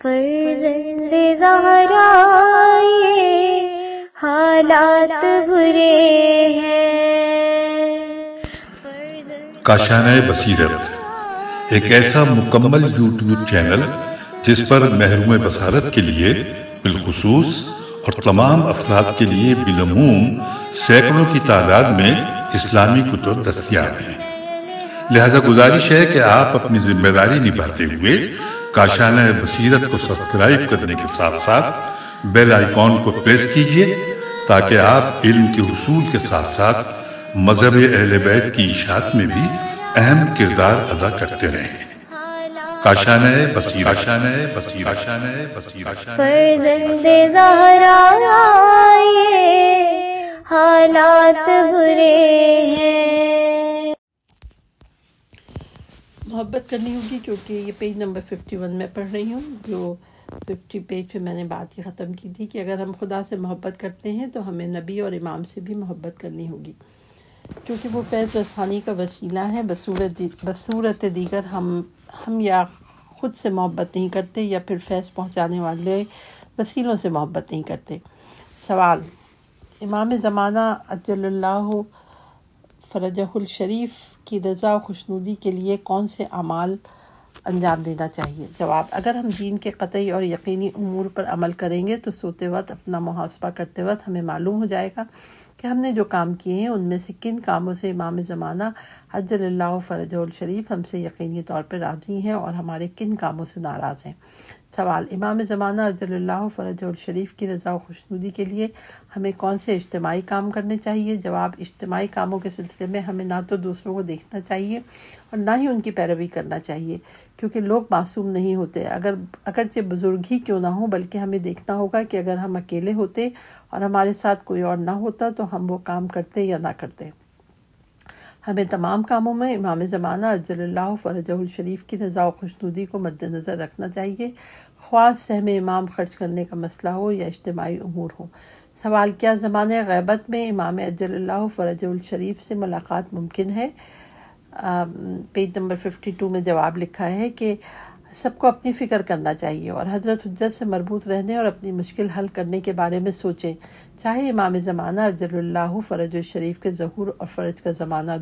فرزند زہرا یہ حالات برے ہیں۔ کاشانۂ بصیرت ایک ایسا مکمل یوٹیوب چینل جس پر محروم بصارت کے لیے بالخصوص اور تمام افراد کے لیے بالعموم سینکڑوں کی تعداد میں اسلامی کتب دستیاب ہیں۔ لہذا گزارش ہے کہ آپ اپنی ذمہ داری نبھاتے ہوئے کاشانۂ بصیرت کو سبسکرائب کرنے کے ساتھ ساتھ بیل آئیکن کو پریس کیجئے تاکہ آپ علم کے حصول کے ساتھ ساتھ مذہب اہل بیت کی اشاعت میں بھی اہم کردار ادا کرتے رہیں۔ کاشانۂ بصیرت، فرزند زہرا یہ حالات برے ہیں۔ محبت کرنی ہوگی، کیونکہ یہ پیج نمبر 51 میں پڑھ رہی ہوں، جو 50 پیج پہ میں نے بات یہ ختم کی تھی کہ اگر ہم خدا سے محبت کرتے ہیں تو ہمیں نبی اور امام سے بھی محبت کرنی ہوگی، کیونکہ وہ فیض رسانی کا وسیلہ ہے۔ بصورت دیگر ہم یا خود سے محبت نہیں کرتے یا پھر فیض پہنچانے والے وسیلوں سے محبت نہیں کرتے۔ سوال: امام زمانہ عجل اللہ فرجہ الشریف کی رضا و خوشنودی کے لیے کون سے اعمال انجام دینا چاہیے؟ جواب: اگر ہم دین کے قطعی اور یقینی امور پر عمل کریں گے تو سوتے وقت اپنا محاسبہ کرتے وقت ہمیں معلوم ہو جائے گا کہ ہم نے جو کام کیے ہیں ان میں سے کن کاموں سے امام زمانہ عجل اللہ فرجہ الشریف ہم سے یقینی طور پر راضی ہیں اور ہمارے کن کاموں سے ناراض ہیں۔ سوال: امام زمانہ عجل اللہ فرجہ الشریف کی رضا و خوشنودی کے لیے ہمیں کون سے اجتماعی کام کرنے چاہیے؟ جواب: اجتماعی کاموں کے سلسلے میں ہمیں نہ تو دوسروں کو دیکھنا چاہیے اور نہ ہی ان کی پیروی کرنا چاہیے، کیونکہ لوگ معصوم نہیں ہوتے، اگرچہ بزرگ ہی کیوں نہ ہوں، بلکہ ہمیں دیکھنا ہوگا کہ اگر ہم اکیلے ہوتے اور ہمارے ساتھ کوئی اور نہ ہوتا تو ہم وہ کام کرتے یا نہ کرتے۔ ہمیں تمام کاموں میں امام زمانہ عجل اللہ فرجہ الشریف کی رضا و خوشنودی کو مد نظر رکھنا چاہیے، خواہ سہم امام خرچ کرنے کا مسئلہ ہو یا اجتماعی امور ہو۔ سوال: کیا زمانہ غیبت میں امام عجل اللہ فرجہ الشریف سے ملاقات ممکن ہے؟ پیج نمبر 52 میں جواب لکھا ہے کہ سب کو اپنی فکر کرنا چاہیے اور حضرت حجت سے مربوط رہنے اور اپنی مشکل حل کرنے کے بارے میں سوچیں، چاہے امام زمانہ عجل اللہ فرج الشریف کے ظہور اور فرج کا زمانہ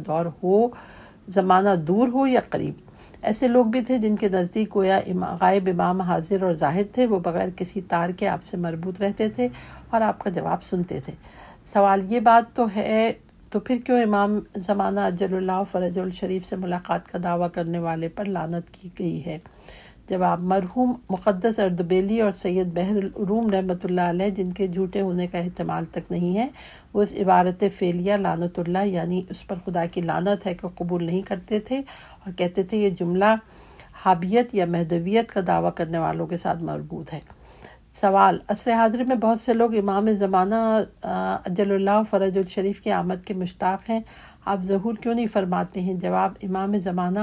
دور ہو یا قریب۔ ایسے لوگ بھی تھے جن کے نزدیک گویا غائب امام حاضر اور ظاہر تھے، وہ بغیر کسی تار کے آپ سے مربوط رہتے تھے اور آپ کا جواب سنتے تھے۔ سوال: یہ بات تو ہے، تو پھر کیوں امام زمانہ عجل اللہ فرج الشریف سے ملاقات کا دعویٰ کرنے والے پر لعنت کی گئی ہے؟ جواب: مرحوم مقدس اردبیلی اور سید بحر العلوم رحمۃ اللہ علیہ، جن کے جھوٹے ہونے کا احتمال تک نہیں ہے، وہ اس عبارت فعلیہ لعنت اللہ یعنی اس پر خدا کی لعنت ہے کو قبول نہیں کرتے تھے اور کہتے تھے یہ جملہ حابیت یا مہدویت کا دعویٰ کرنے والوں کے ساتھ مربوط ہے۔ سوال: عصر حاضر میں بہت سے لوگ امام زمانہ عجل اللہ فرج الشریف کی آمد کے مشتاق ہیں، آپ ظہور کیوں نہیں فرماتے ہیں؟ جواب: امام زمانہ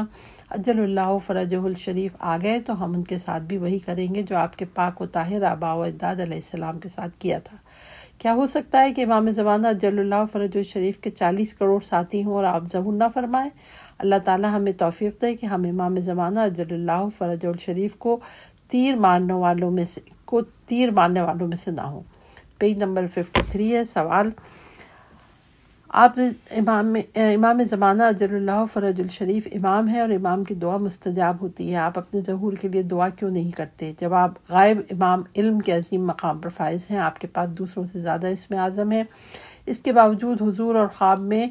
عجل اللہ فرج الشریف آ گئے تو ہم ان کے ساتھ بھی وہی کریں گے جو آپ کے پاک و طاہر آباء و اجداد علیہ السلام کے ساتھ کیا تھا۔ کیا ہو سکتا ہے کہ امام زمانہ عجل اللہ فرج الشریف کے 40 کروڑ ساتھی ہوں اور آپ ظہور نہ فرمائیں؟ اللہ تعالیٰ ہمیں توفیق دے کہ ہم امام زمانہ عجل اللہ فرج الشریف کو تیر مارنے والوں میں سے نہ ہوں۔ پیج نمبر 53 ہے۔ سوال: آپ امام زمانہ عجل اللہ فرج الشریف امام ہے اور امام کی دعا مستجاب ہوتی ہے، آپ اپنے ظہور کے لیے دعا کیوں نہیں کرتے؟ جواب: غائب امام علم کے عظیم مقام پر فائز ہیں، آپ کے پاس دوسروں سے زیادہ اسم اعظم ہے، اس کے باوجود حضور اور خواب میں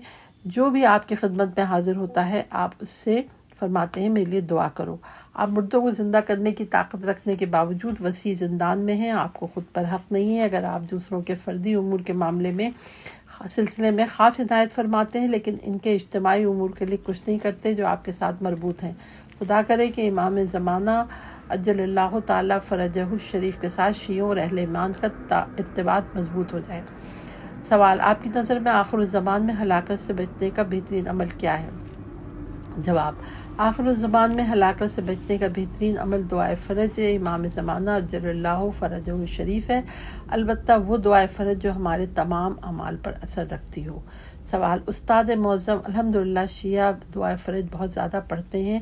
جو بھی آپ کی خدمت میں حاضر ہوتا ہے آپ اس سے فرماتے ہیں میرے لیے دعا کرو۔ آپ مردوں کو زندہ کرنے کی طاقت رکھنے کے باوجود وسیع زندان میں ہیں، آپ کو خود پر حق نہیں ہے اگر آپ دوسروں کے فردی امور کے سلسلے میں خاص عنایت فرماتے ہیں لیکن ان کے اجتماعی امور کے لیے کچھ نہیں کرتے جو آپ کے ساتھ مربوط ہیں۔ خدا کرے کہ امام زمانہ عجل اللہ تعالیٰ فرجہ الشریف کے ساتھ شیعوں اور اہل ایمان کا ارتباط مضبوط ہو جائے۔ سوال: آپ کی نظر میں آخر الزمان میں ہلاکت سے بچنے کا بہترین عمل کیا ہے؟ جواب: آخر الزمان میں ہلاکت سے بچنے کا بہترین عمل دعائے فرج امام زمانہ عجل اللہ فرجہ الشریف ہے، البتہ وہ دعائے فرج جو ہمارے تمام اعمال پر اثر رکھتی ہو۔ سوال: استاد معظم الحمدللہ شیعہ دعائے فرج بہت زیادہ پڑھتے ہیں،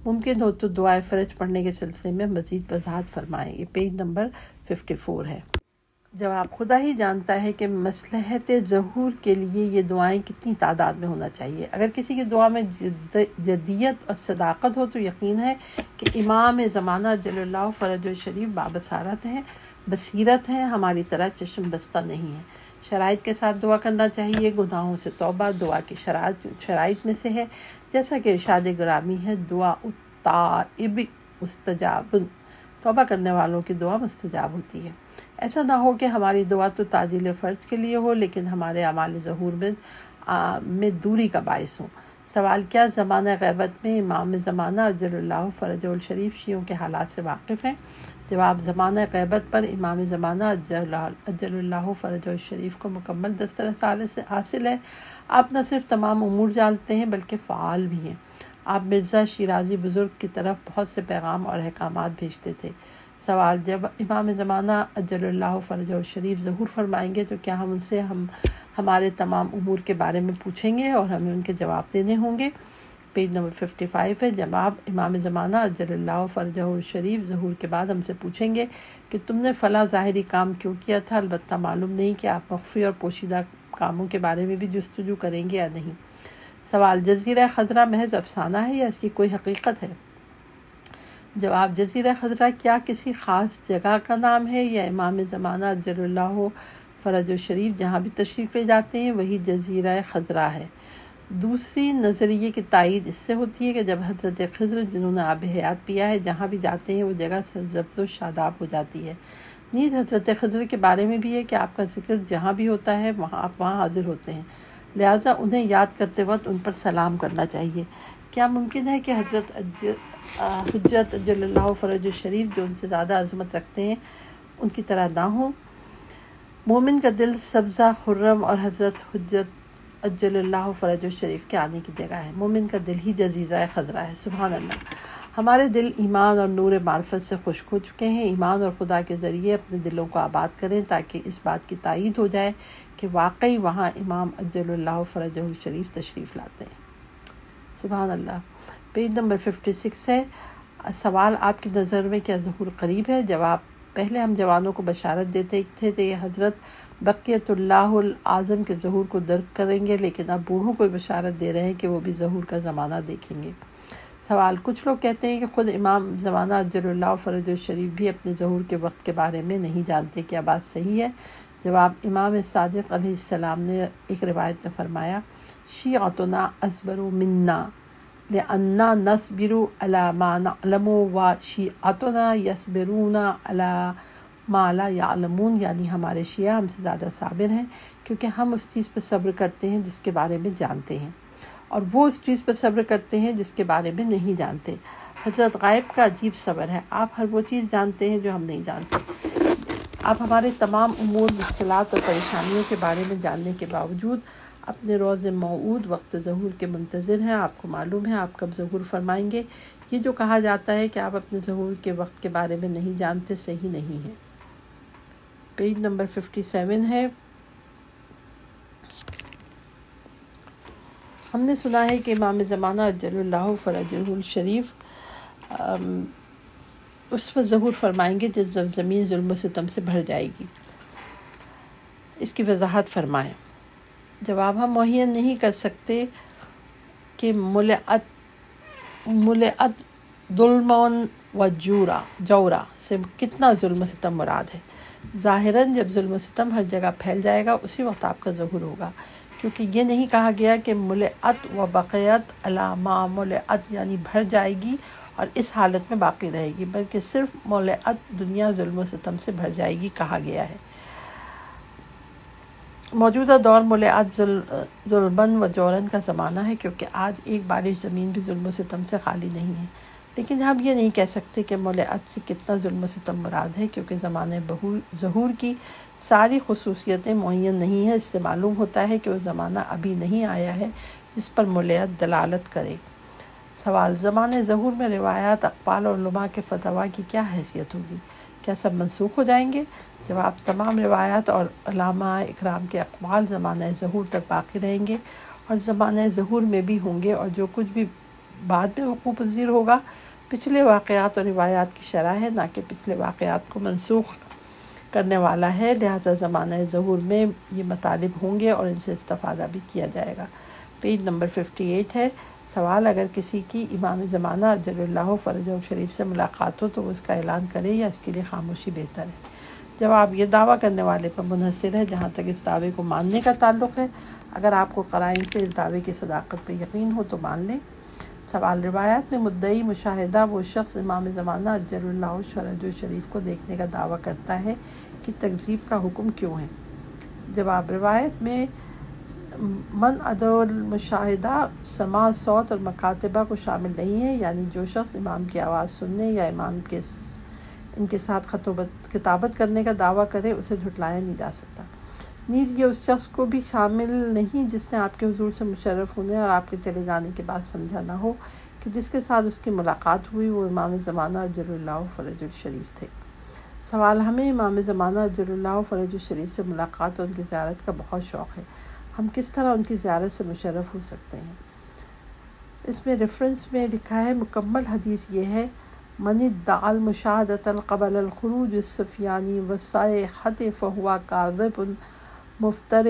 ممکن ہو تو دعائے فرج پڑھنے کے سلسلے میں مزید وضاحت فرمائیں۔ یہ پیج نمبر 54 ہے۔ جواب: خدا ہی جانتا ہے کہ مصلحت ظہور کے لیے یہ دعائیں کتنی تعداد میں ہونا چاہیے۔ اگر کسی کی دعا میں جدیت اور صداقت ہو تو یقین ہے کہ امام زمانہ جل اللہ فرجہ شریف بابصارت ہیں، بصیرت ہیں، ہماری طرح چشم بستہ نہیں ہیں۔ شرائط کے ساتھ دعا کرنا چاہیے۔ گناہوں سے توبہ دعا کی شرائط میں سے ہے، جیسا کہ ارشاد گرامی ہے، دعا التائب مستجاب، توبہ کرنے والوں کی دعا مستجاب ہوتی ہے۔ ایسا نہ ہو کہ ہماری دعا تو تعجیل فرض کے لیے ہو لیکن ہمارے اعمال ظہور میں دوری کا باعث ہوں۔ سوال: کیا زمانہ غیبت میں امام زمانہ اجل اللہ فرجہ الشریف شیعوں کے حالات سے واقف ہیں؟ جواب: زمانہ غیبت پر امام زمانہ اجل اللہ فرجہ الشریف کو مکمل دسترس حاصل ہے۔ آپ نہ صرف تمام امور جانتے ہیں بلکہ فعال بھی ہیں۔ آپ مرزا شیرازی بزرگ کی طرف بہت سے پیغام اور احکامات بھیجتے تھے۔ سوال: جب امام زمانہ اجل اللہ فرجہ الشریف ظہور فرمائیں گے تو کیا ہم ان سے ہمارے تمام امور کے بارے میں پوچھیں گے اور ہمیں ان کے جواب دینے ہوں گے؟ پیج نمبر 55 ہے۔ جواب: امام زمانہ اجل اللہ فرجہ الشریف ظہور کے بعد ہم سے پوچھیں گے کہ تم نے فلاں ظاہری کام کیوں کیا تھا، البتہ معلوم نہیں کہ آپ مخفی اور پوشیدہ کاموں کے بارے میں بھی جستجو کریں گے یا نہیں۔ سوال: جزیرہ خضرا محض افسانہ ہے یا اس کی کوئی حقیقت ہے؟ جواب: جزیرہ خضرا کیا کسی خاص جگہ کا نام ہے یا امام زمانہ اجل اللہ فرج الشریف جہاں بھی تشریف لے جاتے ہیں وہی جزیرہ خضرا ہے؟ دوسری نظریے کی تائید اس سے ہوتی ہے کہ جب حضرت خضر جنہوں نے آب حیات پیا ہے جہاں بھی جاتے ہیں وہ جگہ سرسبز و شاداب ہو جاتی ہے۔ نیز حضرت خضر کے بارے میں بھی ہے کہ آپ کا ذکر جہاں بھی ہوتا ہے آپ وہاں حاضر ہوتے ہیں، لہٰذا انہیں یاد کرتے وقت ان پر سلام کرنا چاہیے۔ کیا ممکن ہے کہ حجت اجل اللہ فرج الشریف جو ان سے زیادہ عظمت رکھتے ہیں ان کی طرح نہ ہوں؟ مومن کا دل سبزہ خرم اور حضرت حجت اجل اللہ فرج الشریف کے آنے کی جگہ ہے۔ مومن کا دل ہی جزیرہ خضرا ہے۔ سبحان اللہ! ہمارے دل ایمان اور نور معرفت سے خشک ہو چکے ہیں۔ ایمان اور خدا کے ذریعے اپنے دلوں کو آباد کریں تاکہ اس بات کی تائید ہو جائے کہ واقعی وہاں امام اجل اللہ فرجہ الشریف تشریف لاتے ہیں۔ سبحان اللہ! پیج نمبر 56 ہے۔ سوال: آپ کی نظر میں کیا ظہور قریب ہے؟ جواب: پہلے ہم جوانوں کو بشارت دیتے تھے کہ حضرت بقیت اللہ العظم کے ظہور کو درک کریں گے لیکن اب بوڑھوں کو بشارت دے رہے ہیں کہ وہ بھی ظہور کا زمانہ دیکھیں گے۔ سوال: کچھ لوگ کہتے ہیں کہ خود امام زمانہ اجل اللہ فرج الشریف بھی اپنے ظہور کے وقت کے بارے میں نہیں جانتے، کیا بات صحیح ہے؟ جواب: امام صادق علیہ السلام نے ایک روایت میں فرمایا، شیعتنا اصبر منا لأننا نصبر على ما نعلم وشیعتنا یصبرون على ما لا يعلمون، یعنی ہمارے شیعہ ہم سے زیادہ صابر ہیں کیونکہ ہم اس چیز پر صبر کرتے ہیں جس کے بارے میں جانتے ہیں اور وہ اس چیز پر صبر کرتے ہیں جس کے بارے میں نہیں جانتے۔ حضرت غائب کا عجیب صبر ہے، آپ ہر وہ چیز جانتے ہیں جو ہم نہیں جانتے۔ آپ ہمارے تمام امور، مشکلات اور پریشانیوں کے بارے میں جاننے کے باوجود اپنے روز موعود وقت ظہور کے منتظر ہیں۔ آپ کو معلوم ہے آپ کب ظہور فرمائیں گے۔ یہ جو کہا جاتا ہے کہ آپ اپنے ظہور کے وقت کے بارے میں نہیں جانتے صحیح نہیں ہے۔ پیج نمبر 57 ہے۔ ہم نے سنا ہے کہ امام زمانہ اجل اللہ فرجہ الشریف اس وقت ظہور فرمائیں گے جب زمین ظلم و ستم سے بھر جائے گی۔ اس کی وضاحت فرمائیں۔ جواب: ہم معین نہیں کر سکتے کہ ملئت ظلم و جورا سے کتنا ظلم و ستم مراد ہے۔ ظاہراً جب ظلم و ستم ہر جگہ پھیل جائے گا اسی وقت آپ کا ظہور ہوگا، کیونکہ یہ نہیں کہا گیا کہ ملئت و بقیت علی ما ملئت یعنی بھر جائے گی اور اس حالت میں باقی رہے گی، بلکہ صرف ملئت دنیا ظلم و ستم سے بھر جائے گی کہا گیا ہے۔ موجودہ دور ملئت ظلمن و جورن کا زمانہ ہے کیونکہ آج ایک بارش زمین بھی ظلم و ستم سے خالی نہیں ہے، لیکن ہم یہ نہیں کہہ سکتے کہ ملئت سے کتنا ظلم و ستم مراد ہے کیونکہ زمانہ ظہور کی ساری خصوصیتیں معین نہیں ہیں۔ اس سے معلوم ہوتا ہے کہ وہ زمانہ ابھی نہیں آیا ہے جس پر ملئت دلالت کرے۔ سوال: زمانہ ظہور میں روایات، اقوال اور علماء کے فتویٰ کی کیا حیثیت ہوگی؟ کیا سب منسوخ ہو جائیں گے؟ جواب: تمام روایات اور علماء اکرام کے اقوال زمانہ ظہور تک باقی رہیں گے اور زمانہ ظہور میں بھی ہوں گے، اور جو کچھ بھی بعد میں وقوع پذیر ہوگا پچھلے واقعات اور روایات کی شرح ہے، نہ کہ پچھلے واقعات کو منسوخ کرنے والا ہے، لہذا زمانہ ظہور میں یہ مطالب ہوں گے اور ان سے استفادہ بھی کیا جائے گا۔ پیج نمبر 58 ہے۔ سوال: اگر کسی کی امام زمانہ عجل اللہ فرجہ شریف سے ملاقات ہو تو وہ اس کا اعلان کرے یا اس کے لیے خاموشی بہتر ہے؟ جواب: یہ دعویٰ کرنے والے پر منحصر ہے۔ جہاں تک اس دعوے کو ماننے کا تعلق ہے، اگر آپ کو قرائن سے اس دعوے کی صداقت پہ یقین ہو تو مان لیں۔ سوال: روایات میں مدعی مشاہدہ وہ شخص امام زمانہ عجل اللہ فرجہ شریف کو دیکھنے کا دعویٰ کرتا ہے کہ تکذیب کا حکم کیوں ہے؟ جواب: روایت میں منع المشاہدہ سماع صوت اور مکاتبہ کو شامل نہیں ہے، یعنی جو شخص امام کی آواز سننے یا امام کے ان کے ساتھ کتابت کرنے کا دعویٰ کرے اسے جھٹلایا نہیں جا سکتا۔ نیز یہ اس شخص کو بھی شامل نہیں جس نے آپ کے حضور سے مشرف ہونے اور آپ کے چلے جانے کے بعد سمجھا نہ ہو کہ جس کے ساتھ اس کی ملاقات ہوئی وہ امام زمانہ عجل اللہ فرج الشریف تھے۔ سوال: ہمیں امام زمانہ عجل اللہ فرج الشریف سے ملاقات اور ان کی زیارت کا بہت شوق ہے، ہم کس طرح ان کی زیارت سے مشرف ہو سکتے ہیں؟ اس میں ریفرنس میں لکھا ہے، مکمل حدیث یہ ہے: من ادعى المشاهدة قبل الخروج السفیانی والصیحۃ فهو کاذب مفتر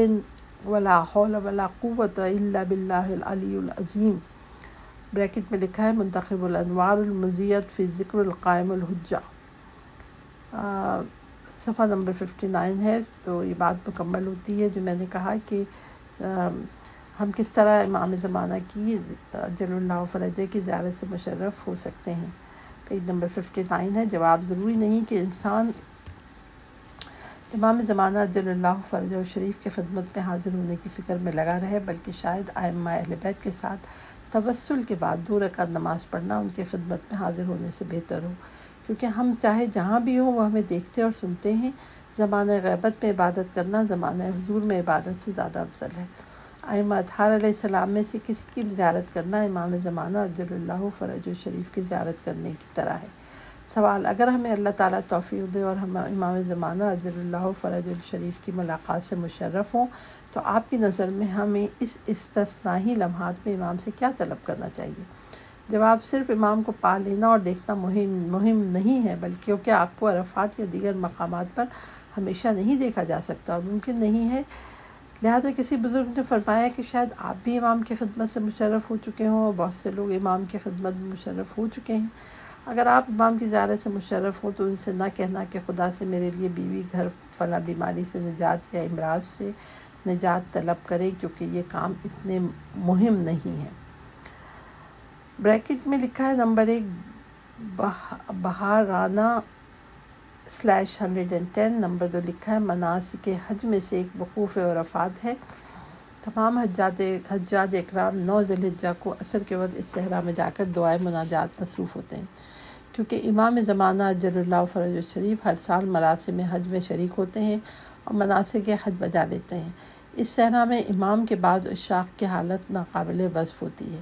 ولا حول ولا قوة الا باللہ العلی العظیم۔ بریکٹ میں لکھا ہے، منتخب الانوار المزیت فی ذکر القائم الحجہ، صفحہ نمبر 59 ہے۔ تو یہ بات مکمل ہوتی ہے جو میں نے کہا کہ ہم کس طرح امام زمانہ کی عجل اللہ فرجہ کی زیارت سے مشرف ہو سکتے ہیں۔ پیج نمبر 59 ہے۔ جواب: ضروری نہیں کہ انسان امام زمانہ عجل اللہ فرجہ شریف کی خدمت میں حاضر ہونے کی فکر میں لگا رہے، بلکہ شاید ائمہ اہل بیت کے ساتھ توسل کے بعد 2 رکعت نماز پڑھنا ان کی خدمت میں حاضر ہونے سے بہتر ہو، کیونکہ ہم چاہے جہاں بھی ہوں وہ ہمیں دیکھتے اور سنتے ہیں۔ زمانہ غیبت میں عبادت کرنا زمانہ حضور میں عبادت سے زیادہ افضل ہے۔ ائمہ اطہار علیہ السلام میں سے کسی کی بھی زیارت کرنا امام زمانہ عجل اللہ فرج الشریف کی زیارت کرنے کی طرح ہے۔ سوال: اگر ہمیں اللہ تعالیٰ توفیق دے اور ہم امام زمانہ عجل اللہ فرج الشریف کی ملاقات سے مشرف ہوں تو آپ کی نظر میں ہمیں اس استثنائی لمحات میں امام سے کیا طلب کرنا چاہیے؟ جواب: صرف امام کو پا لینا اور دیکھنا مہم نہیں ہے، بلکہ کیونکہ آپ کو عرفات یا دیگر مقامات پر ہمیشہ نہیں دیکھا جا سکتا اور ممکن نہیں ہے، لہذا کسی بزرگ نے فرمایا کہ شاید آپ بھی امام کی خدمت سے مشرف ہو چکے ہوں اور بہت سے لوگ امام کی خدمت میں مشرف ہو چکے ہیں۔ اگر آپ امام کی زیارت سے مشرف ہوں تو ان سے نہ کہنا کہ خدا سے میرے لیے بیوی گھر فلاں بیماری سے نجات یا امراض سے نجات طلب کرے، کیونکہ یہ کام اتنے مہم نہیں ہے۔ بریکٹ میں لکھا ہے نمبر 1 بہارانہ /110، نمبر 2 لکھا ہے مناسک حج میں سے ایک وقوف عرفات ہے۔ تمام حجاج اکرام 9 ذی الحجہ کو عصر کے وقت اس صحرا میں جا کر دعائے مناجات مصروف ہوتے ہیں، کیونکہ امام زمانہ عجل اللہ فرج الشریف ہر سال مراسم حج میں شریک ہوتے ہیں اور مناسک حج بجا لیتے ہیں۔ اس صحرا میں امام کے بعد عشاق کی حالت ناقابل وصف ہوتی ہے۔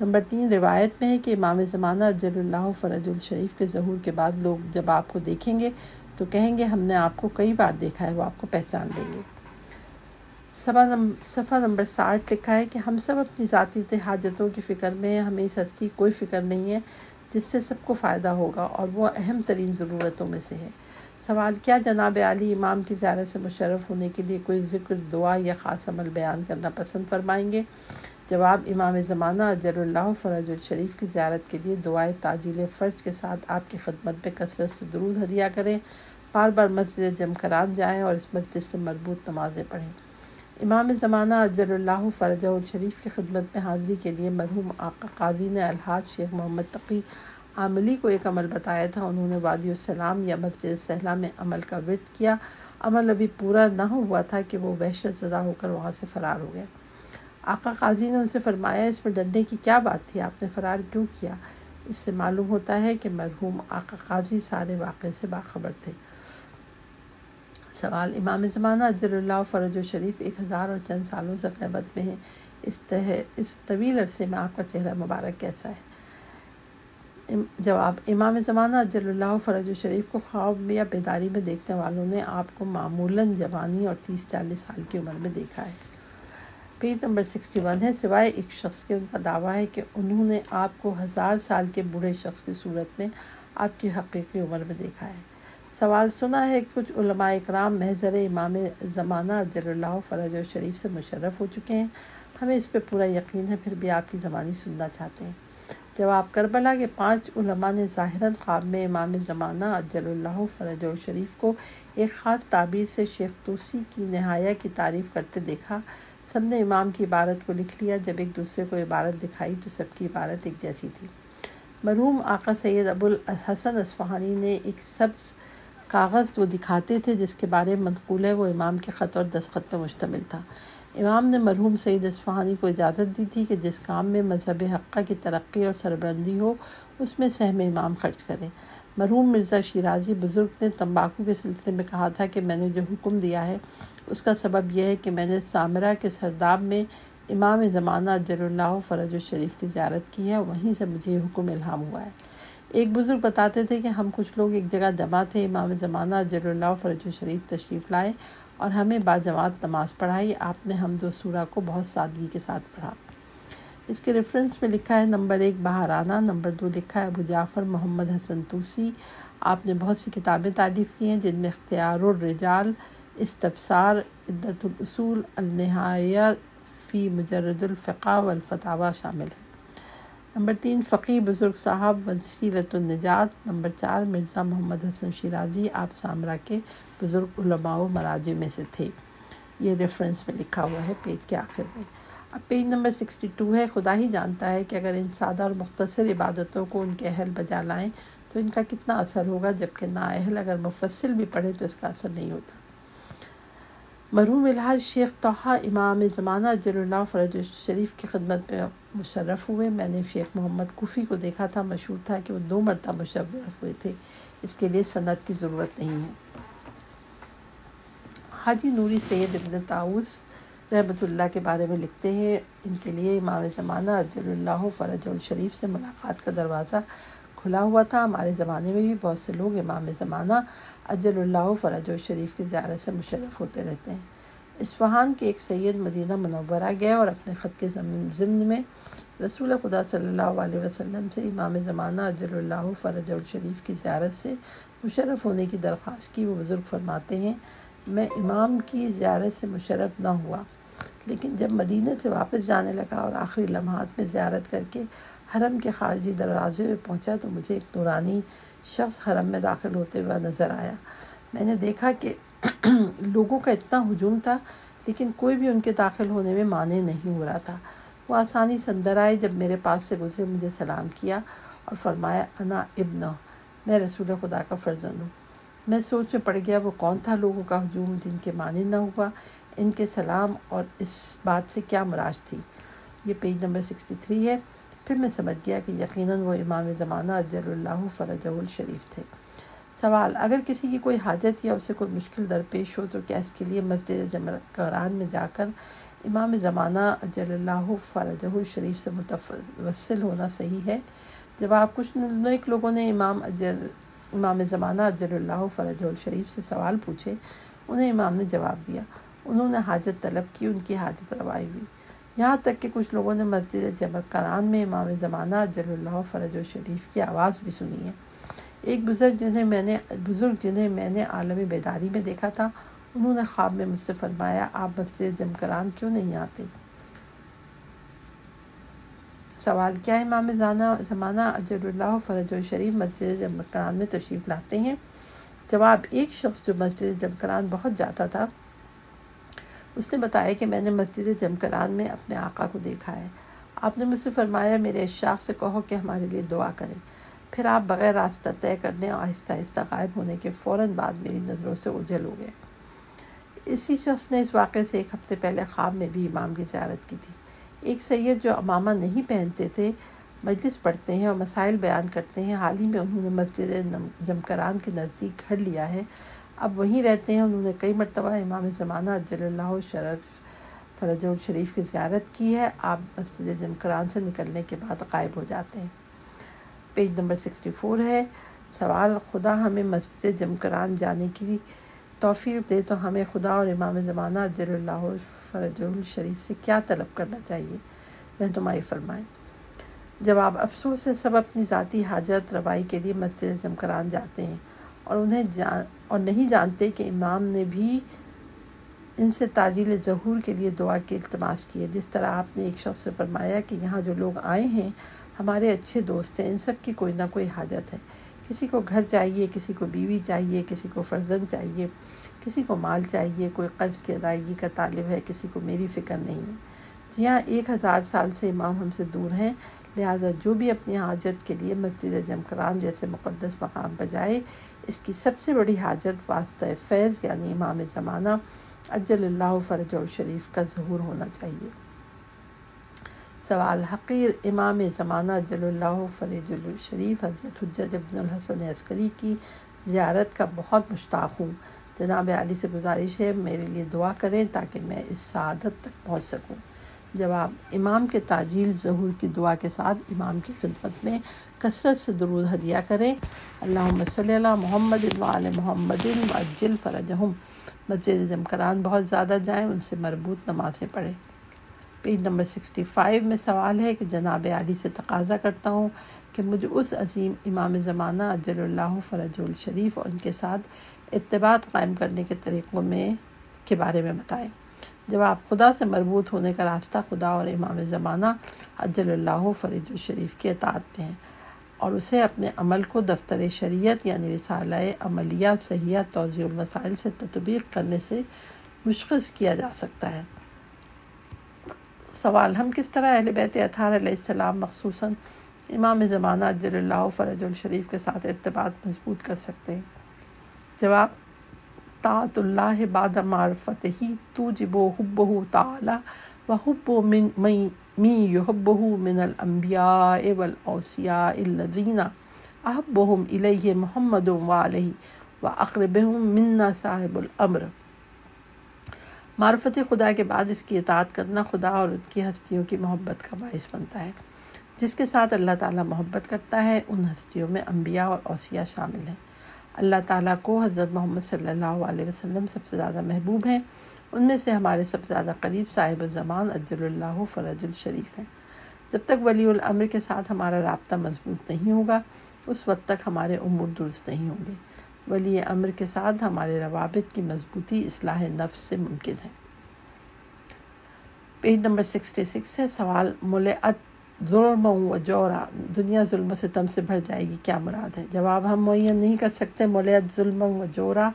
نمبر 3 روایت میں ہے کہ امام زمانہ عجل اللہ فرج الشریف کے ظہور کے بعد لوگ جب آپ کو دیکھیں گے تو کہیں گے ہم نے آپ کو کئی بار دیکھا ہے، وہ آپ کو پہچان لیں گے۔ صفحہ نمبر 60 لکھا ہے کہ ہم سب اپنی ذاتی حاجتوں کی فکر میں ہیں، ہمیں اس ہستی کوئی فکر نہیں ہے جس سے سب کو فائدہ ہوگا اور وہ اہم ترین ضرورتوں میں سے ہے۔ سوال: کیا جناب عالی امام کی زیارت سے مشرف ہونے کے لیے کوئی ذکر، دعا یا خاص عمل بیان کرنا پسند فرمائیں گے؟ جواب: امام زمانہ عجل اللہ فرج الشریف کی زیارت کے لیے دعائے تعجیل فرج کے ساتھ آپ کی خدمت میں کثرت سے درود ہدیہ کریں، بار بار مسجد جمکران جائیں اور اس مسجد سے مربوط نمازیں پڑھیں۔ امام زمانہ عجل اللہ فرجہ الشریف کی خدمت میں حاضری کے لیے مرحوم آقا قاضی نے الحاج شیخ محمد تقی عاملی کو ایک عمل بتایا تھا۔ انہوں نے وادی السلام یا مسجد سہلا میں عمل کا ورد کیا۔ عمل ابھی پورا نہ ہوا تھا کہ وہ وحشت زدہ ہو کر وہاں سے فرار ہو گئے۔ آقا قاضی نے ان سے فرمایا، اس میں ڈرنے کی کیا بات تھی، آپ نے فرار کیوں کیا؟ اس سے معلوم ہوتا ہے کہ مرحوم آقا قاضی سارے واقعے سے باخبر تھے۔ سوال: امام زمانہ عجل اللہ فرج الشریف 1000 اور چند سالوں سے غیبت میں ہیں، اس طویل عرصے میں آپ کا چہرہ مبارک کیسا ہے؟ جواب: امام زمانہ عجل اللہ فرج الشریف کو خواب میں یا بیداری میں دیکھنے والوں نے آپ کو معمولاً جوانی اور 30-40 سال کی عمر میں دیکھا ہے۔ پیج نمبر 61 ہے، سوائے ایک شخص کے ان کا دعویٰ ہے کہ انہوں نے آپ کو 1000 سال کے بوڑھے شخص کی صورت میں آپ کی حقیقی عمر میں دیکھا ہے۔ سوال سنا ہے کچھ علماء اکرام محضر امام زمانہ عجل اللہ فرجہ شریف سے مشرف ہو چکے ہیں، ہمیں اس پہ پورا یقین ہے، پھر بھی آپ کی زبانی سننا چاہتے ہیں۔ جواب، کربلا کے 5 علماء نے ظاہراً خواب میں امام زمانہ عجل اللہ فرجہ شریف کو ایک خاص تعبیر سے شیخ طوسی کی نہایہ کی تعریف کرتے دیکھا۔ سب نے امام کی عبارت کو لکھ لیا، جب ایک دوسرے کو عبارت دکھائی تو سب کی عبارت ایک جیسی تھی۔ مرحوم آقا سید ابو الحسن اصفہانی نے ایک سبز کاغذ وہ دکھاتے تھے جس کے بارے میں منقول ہے وہ امام کے خط اور دستخط پر مشتمل تھا۔ امام نے مرحوم سید اصفہانی کو اجازت دی تھی کہ جس کام میں مذہب حقہ کی ترقی اور سربلندی ہو اس میں سہم امام خرچ کریں۔ مرحوم مرزا شیرازی بزرگ نے تمباکو کے سلسلے میں کہا تھا کہ میں نے جو حکم دیا ہے اس کا سبب یہ ہے کہ میں نے سامرا کے سرداب میں امام زمانہ عجل اللہ فرج الشریف کی زیارت کی ہے، وہیں سے مجھے یہ حکم الہام ہوا ہے۔ ایک بزرگ بتاتے تھے کہ ہم کچھ لوگ ایک جگہ جمع تھے، امام زمانہ عجل اللہ فرج الشریف تشریف لائے اور ہمیں باجماعت نماز پڑھائی۔ آپ نے حمد و سورہ کو بہت سادگی کے ساتھ پڑھا۔ اس کے ریفرنس میں لکھا ہے نمبر 1 بہارانہ، نمبر 2 لکھا ہے ابو جعفر محمد حسن طوسی۔ آپ نے بہت سی کتابیں تالیف کی ہیں جن میں اختیار الرجال، استبصار، عدت الاصول، النہایہ فی مجرد الفقہ والفتاوی شامل ہیں۔ نمبر 3 فقیہ بزرگ صاحب وسیلۃ النجات۔ نمبر 4 مرزا محمد حسن شیرازی، آپ سامرا کے بزرگ علماء و مراجع میں سے تھے۔ یہ ریفرنس میں لکھا ہوا ہے پیج کے آخر میں۔ اب پیج نمبر 62 ہے، خدا ہی جانتا ہے کہ اگر ان سادہ اور مختصر عبادتوں کو ان کے اہل بجا لائیں تو ان کا کتنا اثر ہوگا، جبکہ نااہل اگر مفصل بھی پڑھے تو اس کا اثر نہیں ہوتا۔ مرحوم الحاج شیخ طٰہٰ امام زمانہ عجل اللہ فرج الشریف کی خدمت میں مشرف ہوئے۔ میں نے شیخ محمد کوفی کو دیکھا تھا، مشہور تھا کہ وہ 2 مرتبہ مشرف ہوئے تھے، اس کے لیے سند کی ضرورت نہیں ہے۔ حاجی نوری سید ابن طاؤس رحمۃ اللہ کے بارے میں لکھتے ہیں، ان کے لیے امام زمانہ عجل اللہ فرج الشریف سے ملاقات کا دروازہ کھلا ہوا تھا۔ ہمارے زمانے میں بھی بہت سے لوگ امام زمانہ عجل اللہ فرج الشریف کی زیارت سے مشرف ہوتے رہتے ہیں۔ اصفہان کے ایک سید مدینہ منورہ گئے اور اپنے خط کے ضمن میں رسول خدا صلی اللہ علیہ وسلم سے امام زمانہ عجل اللہ فرج الشریف کی زیارت سے مشرف ہونے کی درخواست کی۔ وہ بزرگ فرماتے ہیں، میں امام کی زیارت سے مشرف نہ ہوا، لیکن جب مدینہ سے واپس جانے لگا اور آخری لمحات میں زیارت کر کے حرم کے خارجی دروازے میں پہنچا تو مجھے ایک نورانی شخص حرم میں داخل ہوتے ہوا نظر آیا۔ میں نے دیکھا کہ لوگوں کا اتنا ہجوم تھا لیکن کوئی بھی ان کے داخل ہونے میں مانع نہیں ہو رہا تھا۔ وہ آسانی سے اندر آئے، جب میرے پاس سے گزرے مجھے سلام کیا اور فرمایا انا ابن، میں رسول خدا کا فرزند ہوں۔ میں سوچ میں پڑ گیا وہ کون تھا لوگوں کا ہجوم جن کے مانع نہ ہوا، ان کے سلام اور اس بات سے کیا مراد تھی۔ یہ پیج نمبر 63 ہے۔ پھر میں سمجھ گیا کہ یقیناً وہ امام زمانہ عجل اللہ فرجہ الشریف تھے۔ سوال، اگر کسی کی کوئی حاجت یا اسے کوئی مشکل درپیش ہو تو کیا اس کے لیے مسجد جمکران میں جا کر امام زمانہ عجل اللہ فرجہ الشریف سے متوسل ہونا صحیح ہے؟ جواب، کچھ نیک لوگوں نے امام زمانہ عجل اللہ فرجہ الشریف سے سوال پوچھے، انہیں امام نے جواب دیا، انہوں نے حاجت طلب کی، ان کی حاجت روائی ہوئی۔ یہاں تک کہ کچھ لوگوں نے مسجد جمکران میں امام زمانہ عجل اللہ فرجہ الشریف کی آواز بھی سنی ہے۔ ایک بزرگ جنہیں میں نے عالم بیداری میں دیکھا تھا، انہوں نے خواب میں مجھ سے فرمایا، آپ مسجد جمکران کیوں نہیں آتے؟ سوال، کیا امام زمانہ عجل اللہ فرجہ الشریف مسجد جمکران میں تشریف لاتے ہیں؟ جواب، ایک شخص جو مسجد جمکران بہت جاتا تھا اس نے بتایا کہ میں نے مسجد جمکران میں اپنے آقا کو دیکھا ہے۔ آپ نے مجھ سے فرمایا، میرے اشاق سے کہو کہ ہمارے لیے دعا کریں۔ پھر آپ بغیر راستہ طے کرنے اور آہستہ آہستہ غائب ہونے کے فوراً بعد میری نظروں سے اوجھل ہو گئے۔ اسی شخص نے اس واقعے سے 1 ہفتے پہلے خواب میں بھی امام کی زیارت کی تھی۔ ایک سید جو عمامہ نہیں پہنتے تھے، مجلس پڑھتے ہیں اور مسائل بیان کرتے ہیں، حال ہی میں انہوں نے مسجد جمکران کے نزدیک گھر لیا ہے، اب وہیں رہتے ہیں۔ انہوں نے کئی مرتبہ امام زمانہ عجل اللہ فرجہ الشریف کی زیارت کی ہے۔ آپ مسجد جمکران سے نکلنے کے بعد غائب ہو جاتے ہیں۔ پیج نمبر 64 ہے۔ سوال، خدا ہمیں مسجد جمکران جانے کی توفیق دے تو ہمیں خدا اور امام زمانہ عجل اللہ فرجہ الشریف سے کیا طلب کرنا چاہیے، رہنمائی فرمائیں۔ جب آپ افسوس سے سب اپنی ذاتی حاجت روائی کے لیے مسجد جمکران جاتے ہیں اور نہیں جانتے کہ امام نے بھی ان سے تعجیل ظہور کے لیے دعا کی التماس کی ہے، جس طرح آپ نے ایک شخص سے فرمایا کہ یہاں جو لوگ آئے ہیں ہمارے اچھے دوست ہیں، ان سب کی کوئی نہ کوئی حاجت ہے، کسی کو گھر چاہیے، کسی کو بیوی چاہیے، کسی کو فرزند چاہیے، کسی کو مال چاہیے، کوئی قرض کی ادائیگی کا طالب ہے، کسی کو میری فکر نہیں ہے۔ جی ہاں، 1000 سال سے امام ہم سے دور ہیں، لہذا جو بھی اپنی حاجت کے لیے مسجد جمکران جیسے مقدس مقام پر جائے، اس کی سب سے بڑی حاجت واسطہ فیض یعنی امام زمانہ عجل اللہ فرجہ الشریف کا ظہور ہونا چاہیے۔ سوال: حقیر امام زمانہ عجل اللہ فرجہ الشریف حضرت حجت ابن الحسن عسکری کی زیارت کا بہت مشتاق ہوں، جناب عالی سے گزارش ہے میرے لیے دعا کریں تاکہ میں اس سعادت تک پہنچ سکوں۔ جواب: امام کے تعجیل ظہور کی دعا کے ساتھ امام کی خدمت میں کثرت سے درود ہدیہ کریں۔ اللہم صلی علی محمد وعلی محمد وعجل فرجہم۔ مسجد جمکران بہت زیادہ جائیں، ان سے مربوط نمازیں پڑھیں۔ پیج نمبر 65 میں سوال ہے کہ جناب عالی سے تقاضا کرتا ہوں کہ مجھے اس عظیم امام زمانہ عجل اللہ فرجہ الشریف اور ان کے ساتھ ارتباط قائم کرنے کے طریقوں کے بارے میں بتائیں۔ جواب: خدا سے مربوط ہونے کا راستہ خدا اور امام زمانہ عجل اللہ فرجہ الشریف کی اطاعت میں ہے، اور اسے اپنے عمل کو دفتر شریعت یعنی رسالہ عملیہ صحیحہ توضیح المسائل سے تطبیق کرنے سے مشخص کیا جا سکتا ہے۔ سوال: ہم کس طرح اہل بیت اطہار علیہ السلام مخصوصاً امام زمانہ عجل اللہ فرجہ الشریف کے ساتھ ارتباط مضبوط کر سکتے ہیں؟ جواب: طاعت اللہ بعد معرفتہ توجب حبہ تعالی وحب من یحبہ من الانبیاء والاوصیاء الذین احبہم الیہ محمد وآلہ واقربہم منا صاحب الامر۔ معرفت خدا کے بعد اس کی اطاعت کرنا خدا اور ان کی ہستیوں کی محبت کا باعث بنتا ہے۔ جس کے ساتھ اللہ تعالیٰ محبت کرتا ہے ان ہستیوں میں انبیاء اور اوصیاء شامل ہیں۔ اللہ تعالیٰ کو حضرت محمد صلی اللہ علیہ وسلم سب سے زیادہ محبوب ہیں، ان میں سے ہمارے سب سے زیادہ قریب صاحب الزمان عجل اللہ فرجہ الشریف ہیں۔ جب تک ولی الامر کے ساتھ ہمارا رابطہ مضبوط نہیں ہوگا اس وقت تک ہمارے امور درست نہیں ہوں گے۔ ولی امر کے ساتھ ہمارے روابط کی مضبوطی اصلاح نفس سے ممکن ہے۔ پیج نمبر 66 ہے سوال: ملئت ظلم و جورا، دنیا ظلم و ستم سے بھر جائے گی، کیا مراد ہے؟ جواب: ہم معین نہیں کر سکتے ملئت ظلم و جورا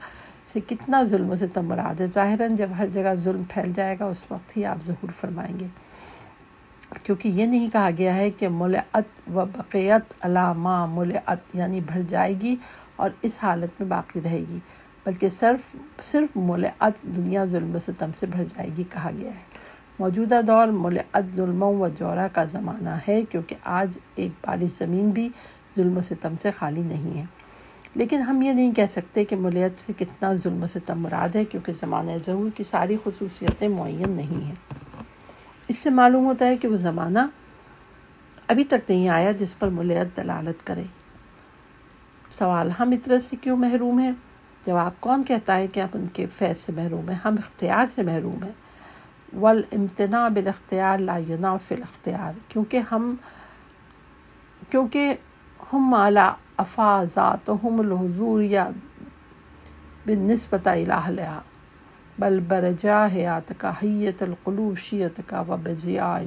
سے کتنا ظلم و ستم مراد ہے۔ ظاہراً جب ہر جگہ ظلم پھیل جائے گا اس وقت ہی آپ ظہور فرمائیں گے، کیونکہ یہ نہیں کہا گیا ہے کہ ملئت و بقیت علی ما ملئت یعنی بھر جائے گی اور اس حالت میں باقی رہے گی، بلکہ صرف ملئت دنیا ظلم و ستم سے بھر جائے گی کہا گیا ہے۔ موجودہ دور ملئت ظلم و جورا کا زمانہ ہے، کیونکہ آج ایک بالی زمین بھی ظلم و ستم سے خالی نہیں ہے، لیکن ہم یہ نہیں کہہ سکتے کہ ملئت سے کتنا ظلم و ستم مراد ہے، کیونکہ زمانہ ظہور کی ساری خصوصیتیں معین نہیں ہیں۔ اس سے معلوم ہوتا ہے کہ وہ زمانہ ابھی تک نہیں آیا جس پر ملئت دلالت کرے۔ سوال: ہم اطرت سے کیوں محروم ہیں؟ جواب: کون کہتا ہے کہ ہم ان کے فیض سے محروم ہیں؟ ہم اختیار سے محروم ہیں۔ والامتناع بالاختیار لا ينافي الاختیار، کیونکہ ہم اعلی افاضاتهم الحضوریہ بالنسبۃ الی اہلھا بل برجا حیاتک حیت القلوب شیعتک و بضیاء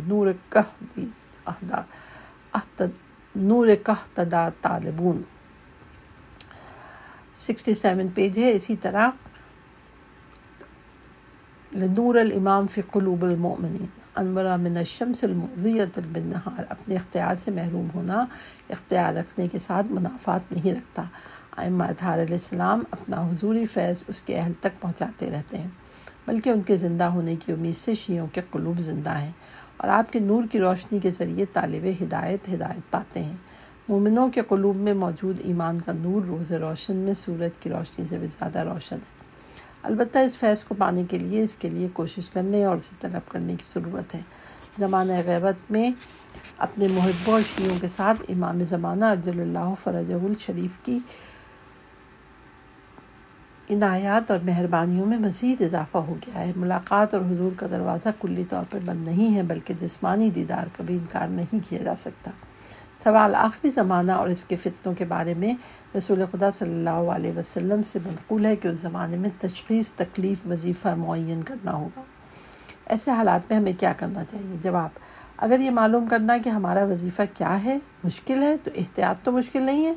نور کہتدا طالبون۔ 67 پیج ہے۔ اسی طرح لنور الامام فی قلوب المؤمنین انورا من الشمس المضیۃ بالنہار، اپنے اختیار سے محروم ہونا اختیار رکھنے کے ساتھ منافات نہیں رکھتا۔ ائمہ اطہار علیہ السلام اپنا حضوری فیض اس کے اہل تک پہنچاتے رہتے ہیں، بلکہ ان کے زندہ ہونے کی امید سے شیعوں کے قلوب زندہ ہیں اور آپ کے نور کی روشنی کے ذریعے طالب ہدایت پاتے ہیں۔ مومنوں کے قلوب میں موجود ایمان کا نور روز روشن میں سورج کی روشنی سے بھی زیادہ روشن ہے۔ البتہ اس فیض کو پانے کے لیے اس کے لیے کوشش کرنے اور اسے طلب کرنے کی ضرورت ہے۔ زمانہ غیبت میں اپنے محبوں اور شیعوں کے ساتھ امام زمانہ عجل اللہ فرجہ الشریف کی عنایات اور مہربانیوں میں مزید اضافہ ہو گیا ہے۔ ملاقات اور حضور کا دروازہ کلی طور پر بند نہیں ہے، بلکہ جسمانی دیدار کا بھی انکار نہیں کیا جا سکتا۔ سوال آخری زمانہ اور اس کے فتنوں کے بارے میں رسول خدا صلی اللہ علیہ وسلم سے منقول ہے کہ اس زمانے میں تشخیص، تکلیف، وظیفہ معین کرنا ہوگا۔ ایسے حالات میں ہمیں کیا کرنا چاہیے؟ جواب: اگر یہ معلوم کرنا کہ ہمارا وظیفہ کیا ہے مشکل ہے تو احتیاط تو مشکل نہیں ہے۔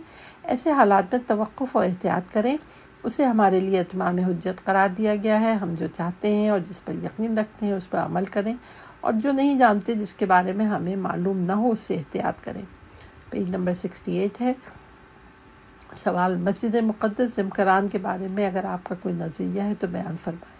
ایسے حالات میں توقف اور احتیاط کریں، اسے ہمارے لیے اتمام حجت قرار دیا گیا ہے۔ ہم جو چاہتے ہیں اور جس پر یقین رکھتے ہیں اس پر عمل کریں، اور جو نہیں جانتے، جس کے بارے میں ہمیں معلوم نہ ہو، اس سے احتیاط کریں۔ پیج نمبر 68 ہے۔ سوال: مسجد مقدس جمکران کے بارے میں اگر آپ کا کوئی نظریہ ہے تو بیان فرمائیں۔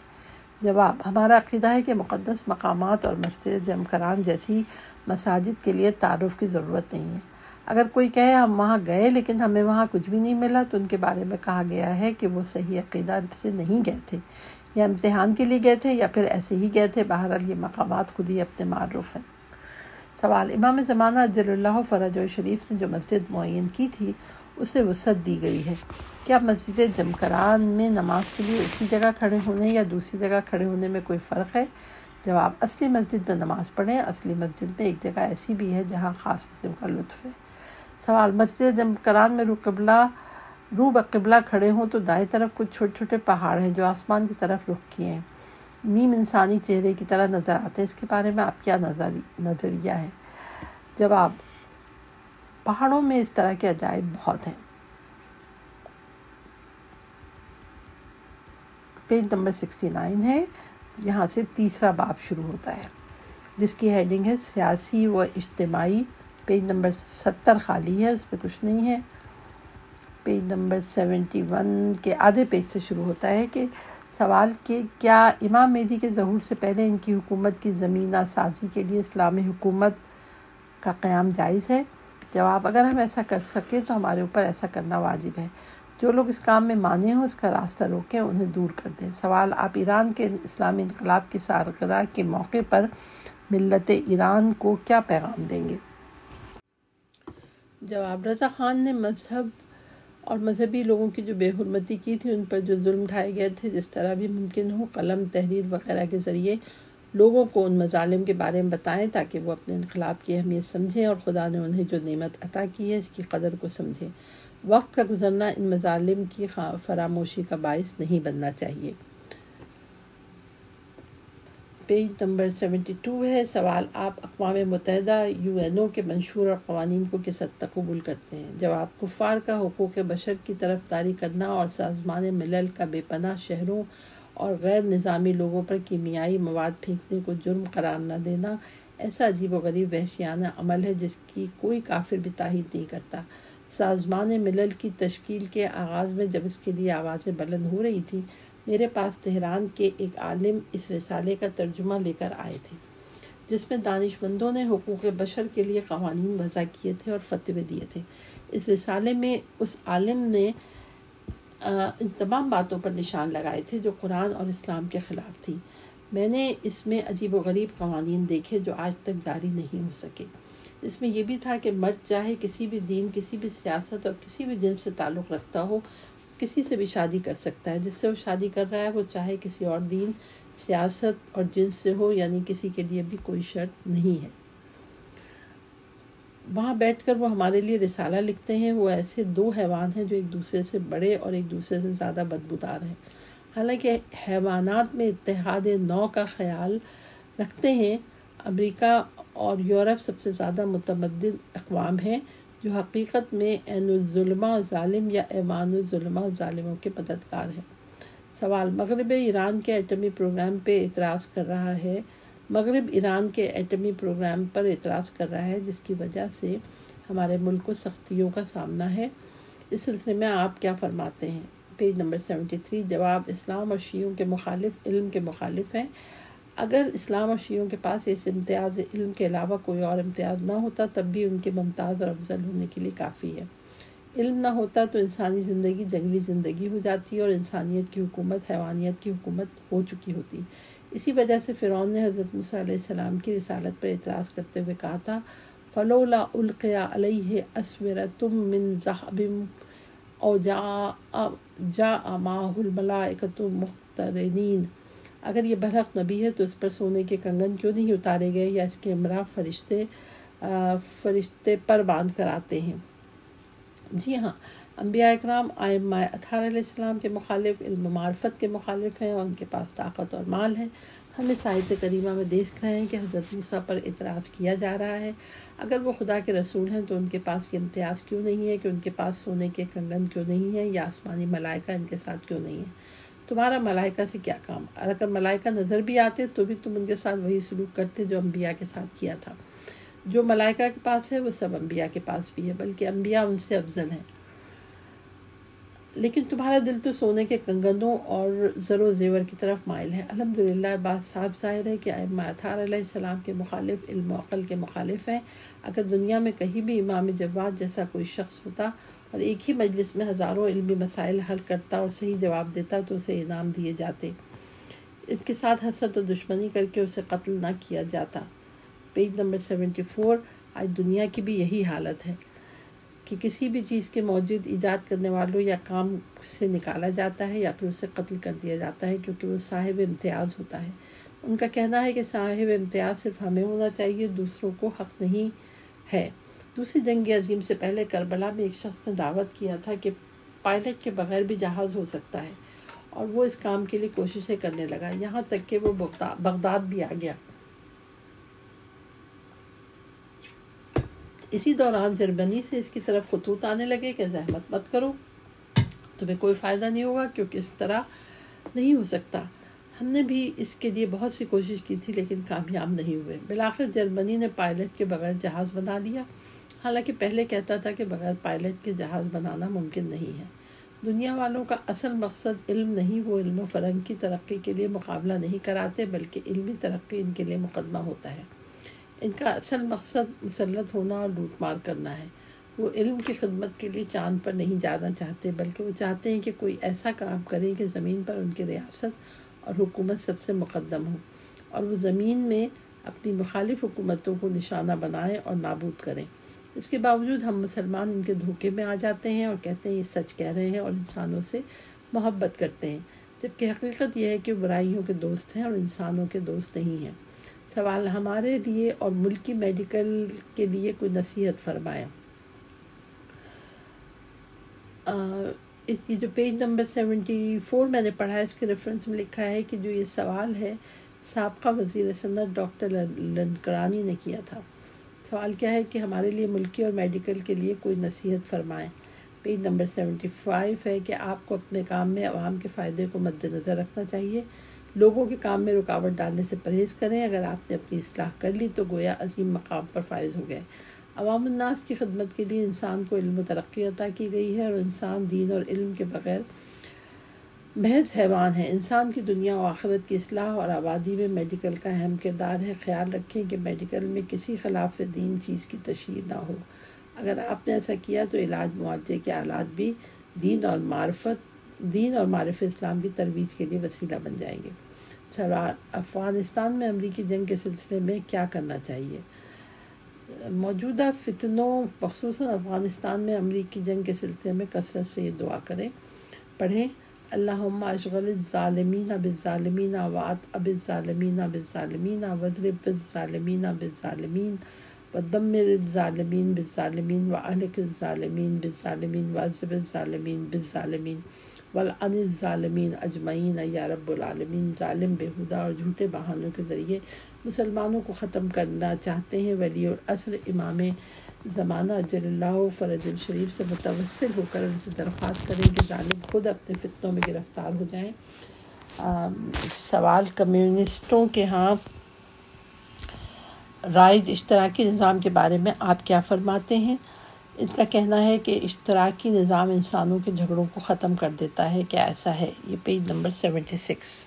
جواب: ہمارا عقیدہ ہے کہ مقدس مقامات اور مسجد جمکران جیسی مساجد کے لیے تعارف کی ضرورت نہیں ہے۔ اگر کوئی کہے ہم وہاں گئے لیکن ہمیں وہاں کچھ بھی نہیں ملا، تو ان کے بارے میں کہا گیا ہے کہ وہ صحیح عقیدہ سے نہیں گئے تھے، یا امتحان کے لیے گئے تھے، یا پھر ایسے ہی گئے تھے۔ بہرحال یہ مقامات خود ہی اپنے معروف ہیں۔ سوال: امام زمانہ عجل اللہ فرجہ شریف نے جو مسجد معین کی تھی اسے وسعت دی گئی ہے، کیا مسجد جمکران میں نماز کے لیے اسی جگہ کھڑے ہونے یا دوسری جگہ کھڑے ہونے میں کوئی فرق ہے؟ جواب: اصلی مسجد میں نماز پڑھیں۔ اصلی مسجد میں ایک جگہ ایسی بھی ہے جہاں خاص قسم کا لطف ہے۔ سوال: مسجد جمکران میں رو بقبلہ کھڑے ہوں تو دائیں طرف کچھ چھوٹے چھوٹے پہاڑ ہیں جو آسمان کی طرف رخ کیے ہیں، نیم انسانی چہرے کی طرح نظر آتے ہیں، اس کے بارے میں آپ کیا نظریہ ہے؟ جواب: پہاڑوں میں اس طرح کے عجائب بہت ہیں۔ پیج نمبر 69 ہے، یہاں سے تیسرا باب شروع ہوتا ہے جس کی ہیڈنگ ہے سیاسی و اجتماعی۔ پیج نمبر 70 خالی ہے، اس پہ کچھ نہیں ہے۔ پیج نمبر 71 کے آدھے پیج سے شروع ہوتا ہے کہ سوال کہ کیا امام مہدی کے ظہور سے پہلے ان کی حکومت کی زمینہ سازی کے لیے اسلامی حکومت کا قیام جائز ہے؟ جواب: اگر ہم ایسا کر سکیں تو ہمارے اوپر ایسا کرنا واجب ہے۔ جو لوگ اس کام میں مانے ہوں اس کا راستہ روکیں، انہیں دور کر دیں۔ سوال: آپ ایران کے اسلامی انقلاب کی سالگرہ کے موقع پر ملت ایران کو کیا پیغام دیں گے؟ جواب: رضا خان نے مذہب اور مذہبی لوگوں کی جو بے حرمتی کی تھی، ان پر جو ظلم ڈھائے گئے تھے، جس طرح بھی ممکن ہو قلم، تحریر وغیرہ کے ذریعے لوگوں کو ان مظالم کے بارے میں بتائیں تاکہ وہ اپنے انقلاب کی اہمیت سمجھیں اور خدا نے انہیں جو نعمت عطا کی ہے اس کی قدر کو سمجھیں۔ وقت کا گزرنا ان مظالم کی فراموشی کا باعث نہیں بننا چاہیے۔ پیج نمبر 72 ہے۔ سوال: آپ اقوام متحدہ UNO کے منشور اور قوانین کو کس حد تک قبول کرتے ہیں؟ جواب: کفار کا حقوق بشر کی طرفداری کرنا اور سازمان ملل کا بے پناہ شہروں اور غیر نظامی لوگوں پر کیمیائی مواد پھینکنے کو جرم قرار نہ دینا ایسا عجیب و غریب وحشیانہ عمل ہے جس کی کوئی کافر بھی تائید نہیں کرتا۔ سازمان ملل کی تشکیل کے آغاز میں جب اس کے لیے آوازیں بلند ہو رہی تھیں، میرے پاس تہران کے ایک عالم اس رسالے کا ترجمہ لے کر آئے تھے جس میں دانش مندوں نے حقوق بشر کے لیے قوانین وضع کیے تھے اور فتوے دیے تھے۔ اس رسالے میں اس عالم نے ان تمام باتوں پر نشان لگائے تھے جو قرآن اور اسلام کے خلاف تھی۔ میں نے اس میں عجیب و غریب قوانین دیکھے جو آج تک جاری نہیں ہو سکے۔ اس میں یہ بھی تھا کہ مرد چاہے کسی بھی دین، کسی بھی سیاست اور کسی بھی جنس سے تعلق رکھتا ہو، کسی سے بھی شادی کر سکتا ہے۔ جس سے وہ شادی کر رہا ہے وہ چاہے کسی اور دین، سیاست اور جنس سے ہو، یعنی کسی کے لیے بھی کوئی شرط نہیں ہے۔ وہاں بیٹھ کر وہ ہمارے لیے رسالہ لکھتے ہیں۔ وہ ایسے دو حیوان ہیں جو ایک دوسرے سے بڑے اور ایک دوسرے سے زیادہ بدبودار ہیں۔ حالانکہ حیوانات میں اتحاد نوع کا خیال رکھتے ہیں، امریکہ اور یورپ سب سے زیادہ متمدن اقوام ہیں جو حقیقت میں عین الظلمہ ظالم یا ایوان الظلمہ ظالموں کے مددگار ہیں۔ سوال: مغرب ایران کے ایٹمی پروگرام پہ اعتراض کر رہا ہے مغرب ایران کے ایٹمی پروگرام پر اعتراض کر رہا ہے جس کی وجہ سے ہمارے ملک کو سختیوں کا سامنا ہے۔ اس سلسلے میں آپ کیا فرماتے ہیں؟ Page number 73۔ جواب: اسلام اور شیعوں کے مخالف علم کے مخالف ہیں۔ اگر اسلام اور شیعوں کے پاس اس امتیاز علم کے علاوہ کوئی اور امتیاز نہ ہوتا تب بھی ان کے ممتاز اور افضل ہونے کے لیے کافی ہے۔ علم نہ ہوتا تو انسانی زندگی جنگلی زندگی ہو جاتی اور انسانیت کی حکومت حیوانیت کی حکومت ہو چکی ہوتی۔ اسی وجہ سے فرعون نے حضرت موسیٰ علیہ السلام کی رسالت پر اعتراض کرتے ہوئے کہا تھا فَلَوْلَا أُلْقِيَ عَلَيْهِ أَسْوِرَةٌ مِّن ذَهَبٍ أَوْ جاء معہ الملائکۃ مقترنین، اگر یہ برحق نبی ہے تو اس پر سونے کے کنگن کیوں نہیں اتارے گئے یا اس کے ہمراہ فرشتے پر باندھ کر آتے ہیں؟ جی ہاں، انبیاء اکرام ائمہ اطہار علیہ السلام کے مخالف، علم و معرفت کے مخالف ہیں، اور ان کے پاس طاقت اور مال ہے۔ ہم اس آیت کریمہ میں دیکھ رہے ہیں کہ حضرت موسیٰ پر اعتراض کیا جا رہا ہے، اگر وہ خدا کے رسول ہیں تو ان کے پاس یہ امتیاز کیوں نہیں ہے کہ ان کے پاس سونے کے کنگن کیوں نہیں ہیں، یا آسمانی ملائکہ ان کے ساتھ کیوں نہیں ہیں؟ تمہارا ملائکہ سے کیا کام؟ اور اگر ملائکہ نظر بھی آتے تو بھی تم ان کے ساتھ وہی سلوک کرتے جو انبیاء کے ساتھ کیا تھا۔ جو ملائکہ کے پاس ہے وہ سب انبیاء کے پاس بھی ہے، بلکہ انبیاء ان سے افضل ہیں، لیکن تمہارا دل تو سونے کے کنگنوں اور زر و زیور کی طرف مائل ہے۔ الحمدللہ بات صاف ظاہر ہے کہ ائمہ اطہار علیہ السلام کے مخالف علم و عقل کے مخالف ہیں۔ اگر دنیا میں کہیں بھی امام جواد جیسا کوئی شخص ہوتا اور ایک ہی مجلس میں ہزاروں علمی مسائل حل کرتا اور صحیح جواب دیتا تو اسے انعام دیے جاتے، اس کے ساتھ حسد و دشمنی کر کے اسے قتل نہ کیا جاتا۔ Page number 74۔ آج دنیا کی بھی یہی حالت ہے کہ کسی بھی چیز کے موجود ایجاد کرنے والوں یا کام سے نکالا جاتا ہے یا پھر اسے قتل کر دیا جاتا ہے کیونکہ وہ صاحب امتیاز ہوتا ہے۔ ان کا کہنا ہے کہ صاحب امتیاز صرف ہمیں ہونا چاہیے، دوسروں کو حق نہیں ہے۔ دوسری جنگ عظیم سے پہلے کربلا میں ایک شخص نے دعوت کیا تھا کہ پائلٹ کے بغیر بھی جہاز ہو سکتا ہے، اور وہ اس کام کے لیے کوششیں کرنے لگا، یہاں تک کہ وہ بغداد بھی آ گیا۔ اسی دوران جرمنی سے اس کی طرف خطوط آنے لگے کہ زحمت مت کرو، تمہیں کوئی فائدہ نہیں ہوگا، کیونکہ اس طرح نہیں ہو سکتا۔ ہم نے بھی اس کے لیے بہت سی کوشش کی تھی لیکن کامیاب نہیں ہوئے۔ بالآخر جرمنی نے پائلٹ کے بغیر جہاز بنا لیا، حالانکہ پہلے کہتا تھا کہ بغیر پائلٹ کے جہاز بنانا ممکن نہیں ہے۔ دنیا والوں کا اصل مقصد علم نہیں، وہ علم و فرنگ کی ترقی کے لیے مقابلہ نہیں کراتے بلکہ علمی ترقی ان کے لیے مقدمہ ہوتا ہے۔ ان کا اصل مقصد مسلط ہونا اور لوٹ مار کرنا ہے۔ وہ علم کی خدمت کے لیے چاند پر نہیں جانا چاہتے بلکہ وہ چاہتے ہیں کہ کوئی ایسا کام کرے کہ زمین پر ان کی ریاست اور حکومت سب سے مقدم ہو، اور وہ زمین میں اپنی مخالف حکومتوں کو نشانہ بنائیں اور نابود کریں۔ اس کے باوجود ہم مسلمان ان کے دھوکے میں آ جاتے ہیں اور کہتے ہیں یہ سچ کہہ رہے ہیں اور انسانوں سے محبت کرتے ہیں، جبکہ حقیقت یہ ہے کہ برائیوں کے دوست ہیں اور انسانوں کے دوست نہیں ہیں۔ سوال ہمارے لیے اور ملکی میڈیکل کے لیے کوئی نصیحت فرمائیں۔ اس کی جو پیج نمبر 74 میں نے پڑھا ہے، اس کے ریفرنس میں لکھا ہے کہ جو یہ سوال ہے سابقہ وزیر صنعت ڈاکٹر لنکرانی نے کیا تھا۔ سوال کیا ہے کہ ہمارے لیے ملکی اور میڈیکل کے لیے کوئی نصیحت فرمائیں۔ پیج نمبر 75 ہے کہ آپ کو اپنے کام میں عوام کے فائدے کو مد نظر رکھنا چاہیے، لوگوں کے کام میں رکاوٹ ڈالنے سے پرہیز کریں۔ اگر آپ نے اپنی اصلاح کر لی تو گویا عظیم مقام پر فائز ہو گئے۔ عوام الناس کی خدمت کے لیے انسان کو علم و ترقی عطا کی گئی ہے، اور انسان دین اور علم کے بغیر محض حیوان ہے۔ انسان کی دنیا و آخرت کی اصلاح اور آبادی میں میڈیکل کا اہم کردار ہے۔ خیال رکھیں کہ میڈیکل میں کسی خلاف دین چیز کی تشہیر نہ ہو۔ اگر آپ نے ایسا کیا تو علاج معالجے کے آلات بھی دین اور معرفت اسلام کی ترویج کے لیے وسیلہ بن جائیں گے۔ سوال، افغانستان میں امریکی جنگ کے سلسلے میں کیا کرنا چاہیے؟ موجودہ فتنوں خصوصاً افغانستان میں امریکی جنگ کے سلسلے میں کثرت سے یہ دعا پڑھیں، اللہم اشغل الظالمین بالظالمین واتعب الظالمین بالظالمین واضرب الظالمین بالظالمین ودمر الظالمین بالظالمین واہلک الظالمین بالظالمین واعذب الظالمین بالظالمین والعن الظالمین اجمعین یا رب العالمین۔ ظالم بےہودہ اور جھوٹے بہانوں کے ذریعے مسلمانوں کو ختم کرنا چاہتے ہیں۔ ولی العصر امام زمانہ اجل اللہ فرج الشریف سے متوسل ہو کر ان سے درخواست کریں کہ ظالم خود اپنے فتنوں میں گرفتار ہو جائیں۔ سوال، کمیونسٹوں کے ہاں رائج اشتراکی نظام کے بارے میں آپ کیا فرماتے ہیں؟ ان کا کہنا ہے کہ اشتراکی نظام انسانوں کے جھگڑوں کو ختم کر دیتا ہے، کیا ایسا ہے؟ یہ پیج نمبر 76۔